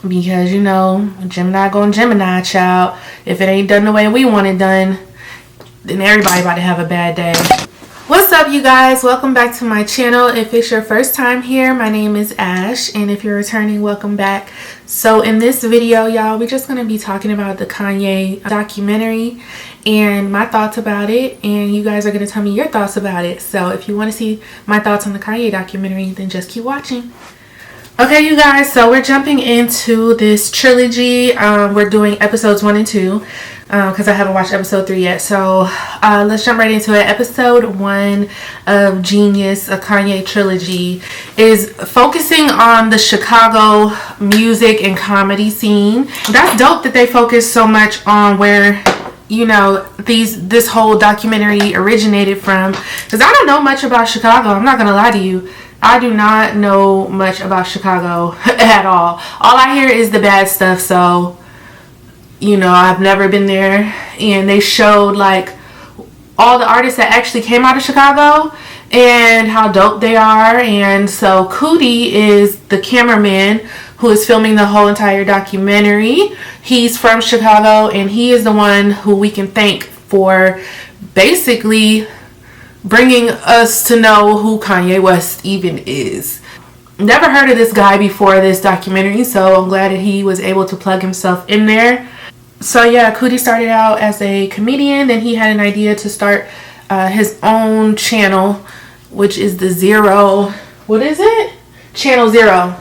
because you know, Gemini going Gemini, child. If it ain't done the way we want it done, then everybody about to have a bad day. What's up, you guys? Welcome back to my channel. If it's your first time here, my name is Ash, and if you're returning, welcome back. So in this video, y'all, we're just going to be talking about the Kanye documentary and my thoughts about it, and you guys are going to tell me your thoughts about it. So if you want to see my thoughts on the Kanye documentary, then just keep watching. Okay, you guys, so we're jumping into this trilogy. We're doing episodes 1 and 2 because I haven't watched episode 3 yet. So let's jump right into it. Episode 1 of Jeen-Yuhs, a Kanye trilogy, is focusing on the Chicago music and comedy scene. That's dope that they focus so much on where, you know, this whole documentary originated from, because I don't know much about Chicago. I'm not gonna lie to you. I do not know much about Chicago at all. All I hear is the bad stuff. So, you know, I've never been there. And they showed like all the artists that actually came out of Chicago and how dope they are. And so Cootie is the cameraman who is filming the whole entire documentary. He's from Chicago, and he is the one who we can thank for basically bringing us to know who Kanye West even is. Never heard of this guy before this documentary, so I'm glad that he was able to plug himself in there. So yeah, Cootie started out as a comedian, then he had an idea to start his own channel, which is the Zero, what is it? Channel Zero.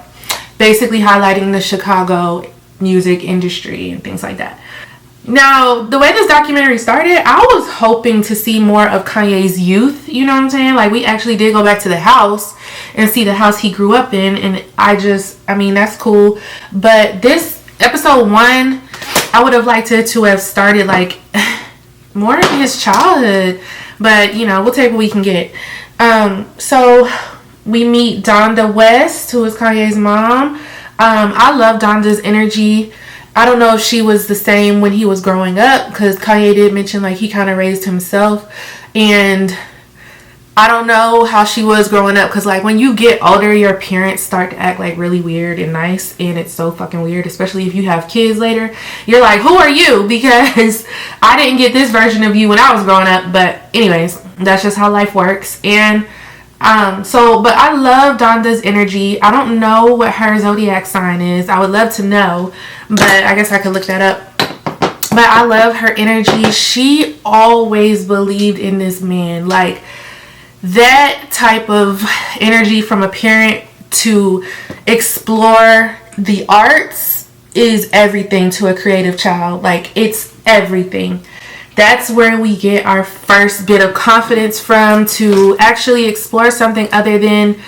Basically highlighting the Chicago music industry and things like that. Now, the way this documentary started, I was hoping to see more of Kanye's youth, you know what I'm saying? Like, we actually did go back to the house and see the house he grew up in, and I mean, that's cool. But this episode 1, I would have liked it to have started, like, more in his childhood. But, you know, we'll take what we can get. So, we meet Donda West, who is Kanye's mom. I love Donda's energy. I don't know if she was the same when he was growing up, because Kanye did mention like he kind of raised himself, and I don't know how she was growing up, because like when you get older, your parents start to act like really weird and nice, and it's so fucking weird, especially if you have kids later. You're like, who are you? Because I didn't get this version of you when I was growing up. But anyways, that's just how life works. And but I love Donda's energy. I don't know what her zodiac sign is. I would love to know, but I guess I could look that up. But I love her energy. She always believed in this man. Like, that type of energy from a parent to explore the arts is everything to a creative child. Like, it's everything. That's where we get our first bit of confidence from, to actually explore something other than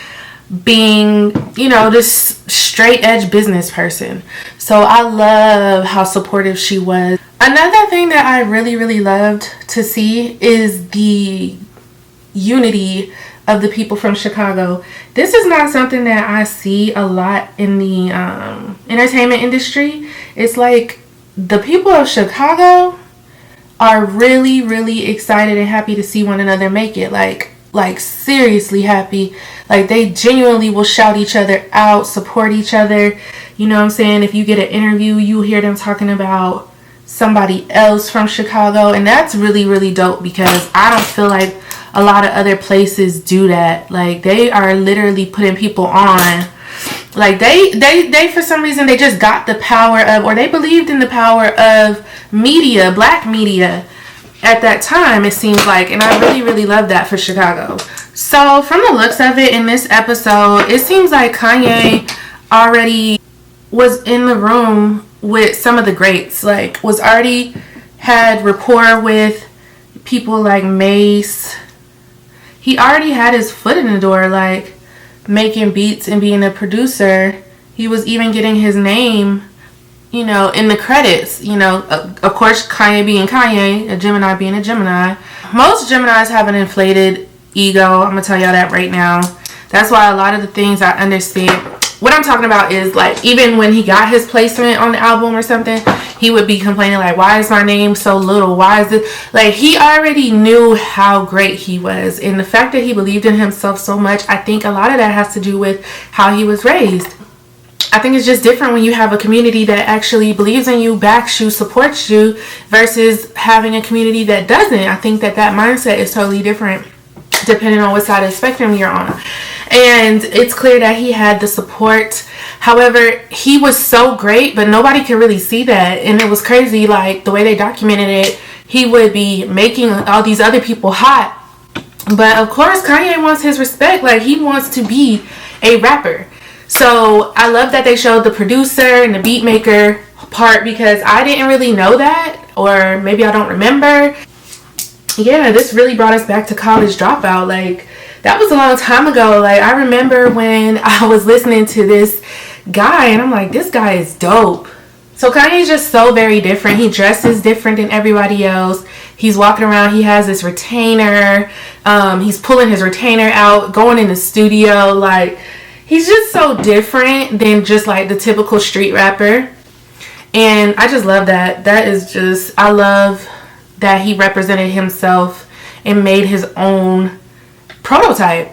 being, you know, this straight edge business person. So I love how supportive she was. Another thing that I really, really loved to see is the unity of the people from Chicago. This is not something that I see a lot in the entertainment industry. It's like the people of Chicago are really, really excited and happy to see one another make it. Like seriously happy. Like, they genuinely will shout each other out, support each other. You know what I'm saying? If you get an interview, you hear them talking about somebody else from Chicago, and that's really, really dope, because I don't feel like a lot of other places do that. Like, they are literally putting people on. Like, they for some reason, they just got the power of, or they believed in the power of media, black media at that time, it seems like. And I really, really love that for Chicago. So from the looks of it in this episode, it seems like Kanye already was in the room with some of the greats. Like, was already had rapport with people like Mace. He already had his foot in the door, like, making beats and being a producer. He was even getting his name, you know, in the credits. You know, of course, Kanye being Kanye, a Gemini being a Gemini. Most Geminis have an inflated ego. I'm gonna tell y'all that right now. That's why a lot of the things I understand. What I'm talking about is, like, even when he got his placement on the album or something, he would be complaining like, why is my name so little? Why is it? Like, he already knew how great he was. And the fact that he believed in himself so much, I think a lot of that has to do with how he was raised. I think it's just different when you have a community that actually believes in you, backs you, supports you, versus having a community that doesn't. I think that mindset is totally different depending on what side of the spectrum you're on. And it's clear that he had the support. However, he was so great, but nobody could really see that. And it was crazy, like the way they documented it, he would be making all these other people hot. But of course, Kanye wants his respect. Like, he wants to be a rapper. So I love that they showed the producer and the beat maker part, because I didn't really know that, or maybe I don't remember. Yeah, this really brought us back to College Dropout. Like, that was a long time ago. Like, I remember when I was listening to this guy and I'm like, this guy is dope. So Kanye's just so very different. He dresses different than everybody else. He's walking around, he has this retainer. He's pulling his retainer out, going in the studio. Like, he's just so different than just like the typical street rapper. And I just love that. That is just, I love that he represented himself and made his own prototype.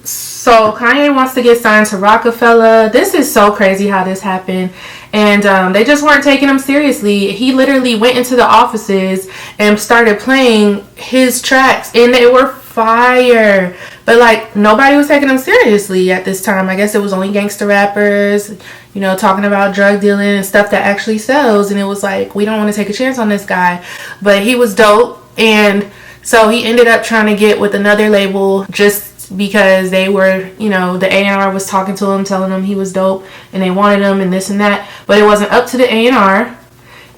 So Kanye wants to get signed to Rockefeller. This is so crazy how this happened. And they just weren't taking him seriously. He literally went into the offices and started playing his tracks, and they were fire. But like, nobody was taking him seriously at this time. I guess it was only gangster rappers, you know, talking about drug dealing and stuff that actually sells. And it was like, we don't want to take a chance on this guy. But he was dope. And so he ended up trying to get with another label just because they were, you know, the A&R was talking to him, telling him he was dope and they wanted him and this and that. But it wasn't up to the A&R.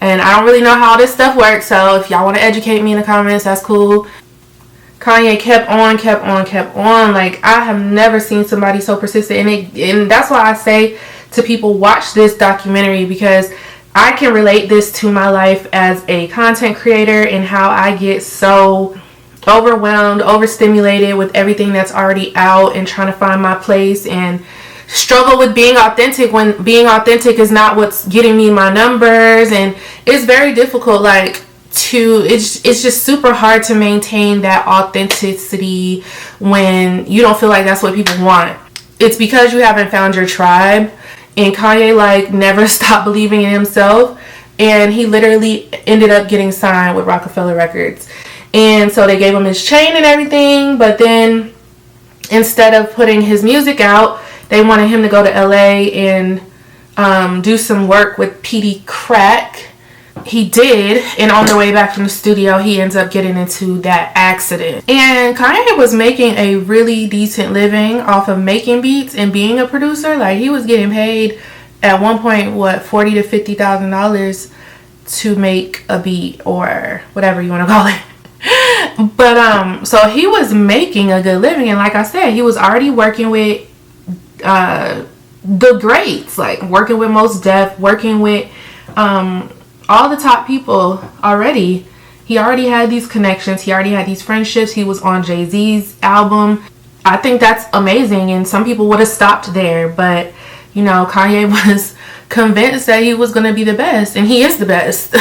And I don't really know how this stuff works. So if y'all want to educate me in the comments, that's cool. Kanye kept on. Like, I have never seen somebody so persistent. And that's why I say to people, watch this documentary, because I can relate this to my life as a content creator and how I get so overwhelmed, overstimulated with everything that's already out and trying to find my place, and struggle with being authentic when being authentic is not what's getting me my numbers. And it's very difficult, like, it's just super hard to maintain that authenticity when you don't feel like that's what people want. It's because you haven't found your tribe. And Kanye, like, never stopped believing in himself, and he literally ended up getting signed with Rockefeller Records. And so they gave him his chain and everything, but then instead of putting his music out, they wanted him to go to LA and do some work with PD Crack. He did, and on the way back from the studio, he ends up getting into that accident. And Kanye was making a really decent living off of making beats and being a producer. Like, he was getting paid at one point, what, $40,000 to $50,000 to make a beat, or whatever you want to call it. But so he was making a good living, and like I said, he was already working with the greats, like working with Mos Def, working with all the top people already. He already had these connections, he already had these friendships. He was on Jay-Z's album. I think that's amazing, and some people would have stopped there, but you know, Kanye was convinced that he was going to be the best, and he is the best.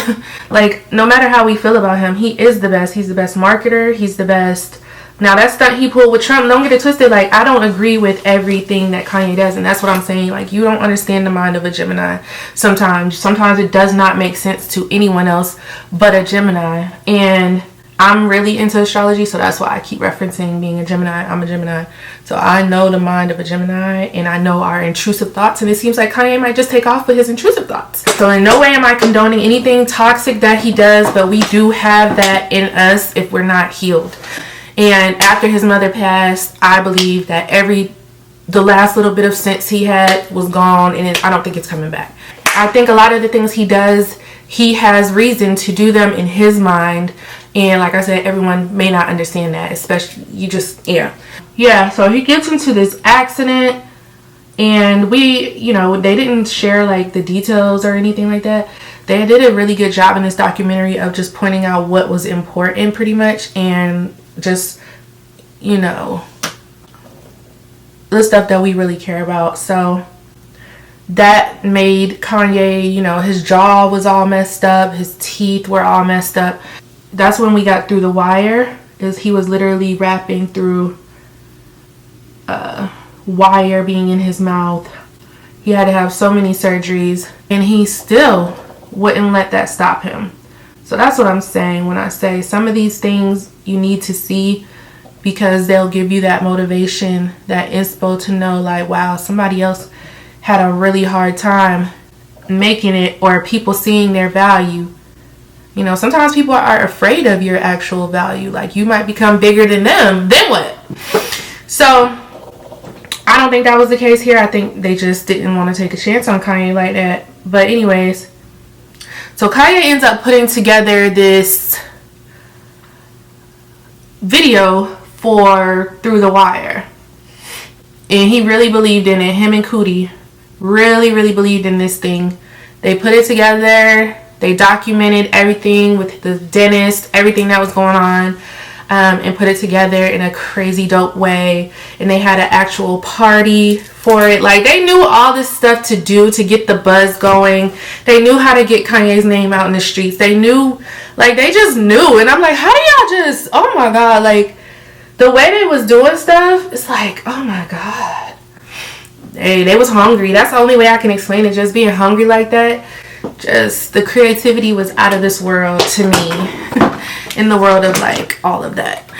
Like, no matter how we feel about him, he is the best. He's the best marketer, he's the best. Now, that stunt he pulled with Trump, don't get it twisted. Like, I don't agree with everything that Kanye does, and that's what I'm saying. Like, you don't understand the mind of a Gemini sometimes. Sometimes it does not make sense to anyone else but a Gemini. And I'm really into astrology, so that's why I keep referencing being a Gemini. I'm a Gemini. So I know the mind of a Gemini, and I know our intrusive thoughts, and it seems like Kanye might just take off with his intrusive thoughts. So in no way am I condoning anything toxic that he does, but we do have that in us if we're not healed. And after his mother passed, I believe that the last little bit of sense he had was gone, and I don't think it's coming back. I think a lot of the things he does, he has reason to do them in his mind. And like I said, everyone may not understand that, especially yeah. So he gets into this accident, and they didn't share like the details or anything like that. They did a really good job in this documentary of just pointing out what was important, pretty much, and just, the stuff that we really care about. So that made Kanye, his jaw was all messed up, his teeth were all messed up. That's when we got through the wire, is he was literally rapping through wire being in his mouth, He had to have so many surgeries, and he still wouldn't let that stop him. So that's what I'm saying when I say some of these things you need to see, because they'll give you that motivation, that inspo to know like, wow, somebody else had a really hard time making it, or people seeing their value. You know, sometimes people are afraid of your actual value. Like, you might become bigger than them. Then what? So I don't think that was the case here. I think they just didn't want to take a chance on Kanye like that. But anyways, so Kanye ends up putting together this video for Through the Wire. And he really believed in it. Him and Cootie really believed in this thing. They put it together. They documented everything with the dentist, everything that was going on, and put it together in a crazy dope way. And they had an actual party for it. Like, they knew all this stuff to do to get the buzz going. They knew how to get Kanye's name out in the streets. They knew, like, they just knew. And I'm like, how do y'all just, oh my God, like, the way they was doing stuff, it's like, oh my God. Hey, they was hungry. That's the only way I can explain it. Just being hungry like that. Just the creativity was out of this world to me. In the world of like all of that.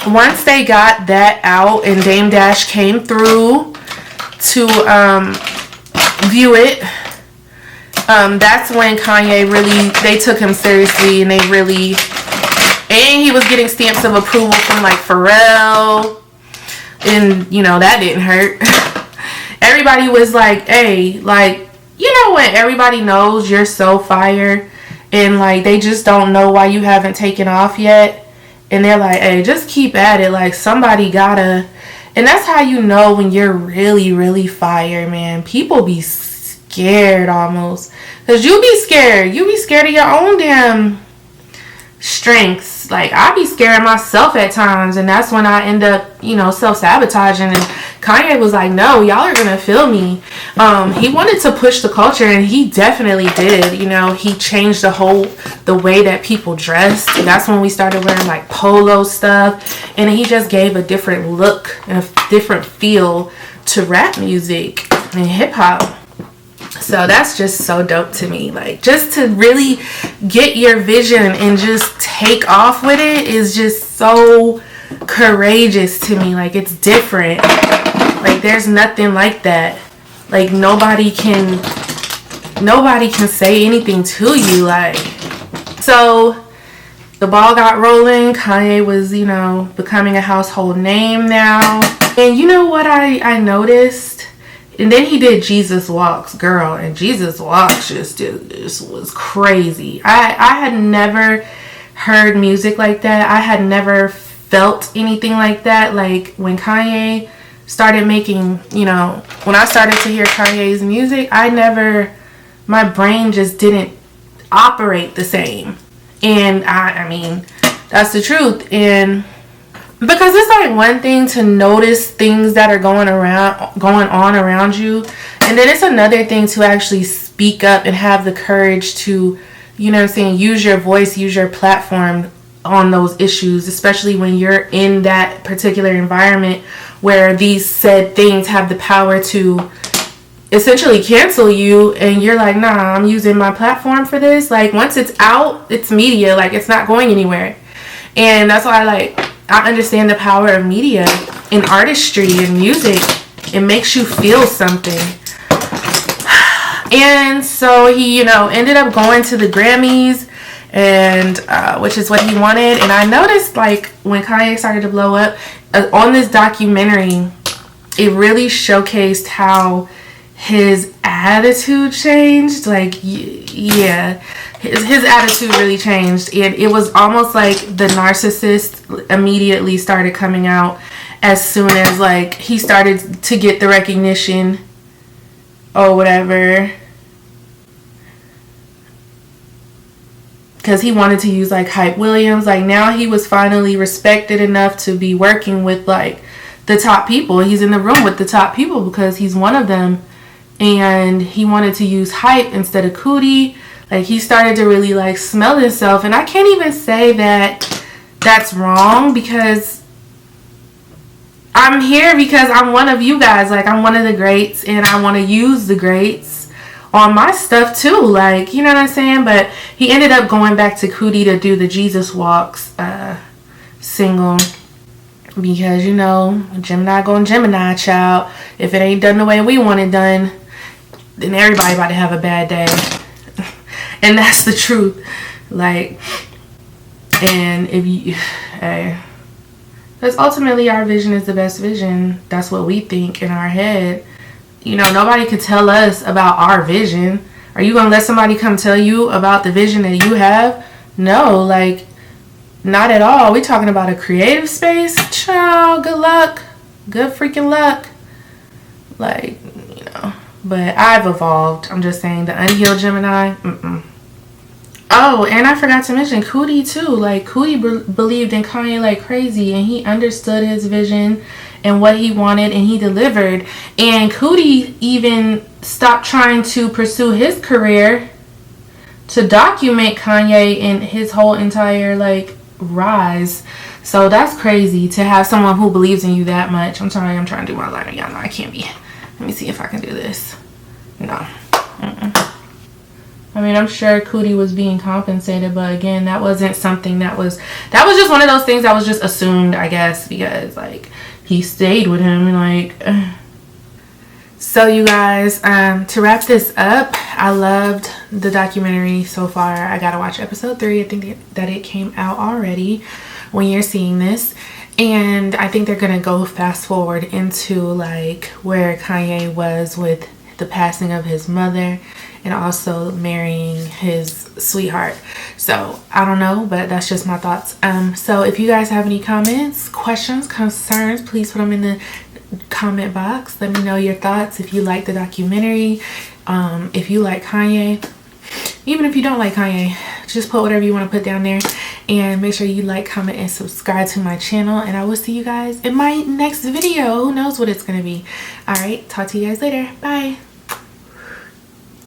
Once they got that out and Dame Dash came through to view it, that's when Kanye really, they took him seriously, and they really, and he was getting stamps of approval from like Pharrell, and you know, that didn't hurt. Everybody was like, hey, like, you know when everybody knows you're so fire, and like they just don't know why you haven't taken off yet, and they're like, hey, just keep at it, like somebody gotta. And that's how you know when you're really fire, man. People be scared almost, because you be scared of your own damn strengths. Like, I be scared myself at times, and that's when I end up, you know, self-sabotaging. And Kanye was like, no, y'all are gonna feel me. He wanted to push the culture, and he definitely did. You know, he changed the way that people dressed. That's when we started wearing like polo stuff, and he just gave a different look and a different feel to rap music and hip-hop. So that's just so dope to me. Like, just to really get your vision and just take off with it is just so courageous to me. Like, it's different. Like, there's nothing like that. Like, nobody can say anything to you. Like, so the ball got rolling. Kanye was, you know, becoming a household name now. And you know what I noticed? And then he did Jesus Walks, girl, and Jesus Walks just was crazy. I had never heard music like that. I had never felt anything like that. Like, when Kanye started making, you know, when I started to hear Kanye's music, my brain just didn't operate the same. And I mean, that's the truth. And because it's like one thing to notice things that are going on around you, and then it's another thing to actually speak up and have the courage to, you know what I'm saying, use your voice, use your platform on those issues, especially when you're in that particular environment where these said things have the power to essentially cancel you, and you're like, nah, I'm using my platform for this. Like, once it's out, it's media. Like, it's not going anywhere. And that's why I understand the power of media and artistry and music. It makes you feel something. And so he, you know, ended up going to the Grammys, and which is what he wanted. And I noticed, like, when Kanye started to blow up, on this documentary, it really showcased how his attitude changed. Like, yeah, his attitude really changed, and it was almost like the narcissist immediately started coming out as soon as, like, he started to get the recognition or whatever, because he wanted to use like Hype Williams. Like, now he was finally respected enough to be working with like the top people. He's in the room with the top people because he's one of them. And he wanted to use Hype instead of Cootie. Like, he started to really like smell himself. And I can't even say that that's wrong, because I'm here because I'm one of you guys. Like, I'm one of the greats, and I want to use the greats on my stuff too. Like, you know what I'm saying? But he ended up going back to Cootie to do the Jesus Walks single because, you know, Gemini going Gemini, child. If it ain't done the way we want it done, then everybody about to have a bad day. And that's the truth. Like, and if you, hey, because ultimately our vision is the best vision. That's what we think in our head. You know, nobody could tell us about our vision. Are you gonna let somebody come tell you about the vision that you have? No, like, not at all. We're talking about a creative space. Child, good luck. Good freaking luck. Like, you know. But I've evolved. I'm just saying, the unhealed Gemini, Oh, and I forgot to mention Cootie too. Like, Cootie believed in Kanye like crazy, and he understood his vision and what he wanted, and he delivered. And Cootie even stopped trying to pursue his career to document Kanye and his whole entire like rise. So that's crazy to have someone who believes in you that much. I'm sorry, I'm trying to do my liner. Y'all know I can't be. Let me see if I can do this. No. I mean, I'm sure Cootie was being compensated, but again, that wasn't something that was just one of those things that was just assumed, I guess, because like he stayed with him and like. So you guys, to wrap this up, I loved the documentary so far. I gotta watch episode 3. I think that it came out already when you're seeing this. And I think they're gonna go fast forward into like where Kanye was with the passing of his mother and also marrying his sweetheart. So I don't know, but that's just my thoughts. So if you guys have any comments, questions, concerns, please put them in the comment box. Let me know your thoughts. If you like the documentary, if you like Kanye, even if you don't like Kanye, just put whatever you want to put down there, and make sure you like, comment, and subscribe to my channel, and I will see you guys in my next video. Who knows what it's gonna be. All right, talk to you guys later. Bye.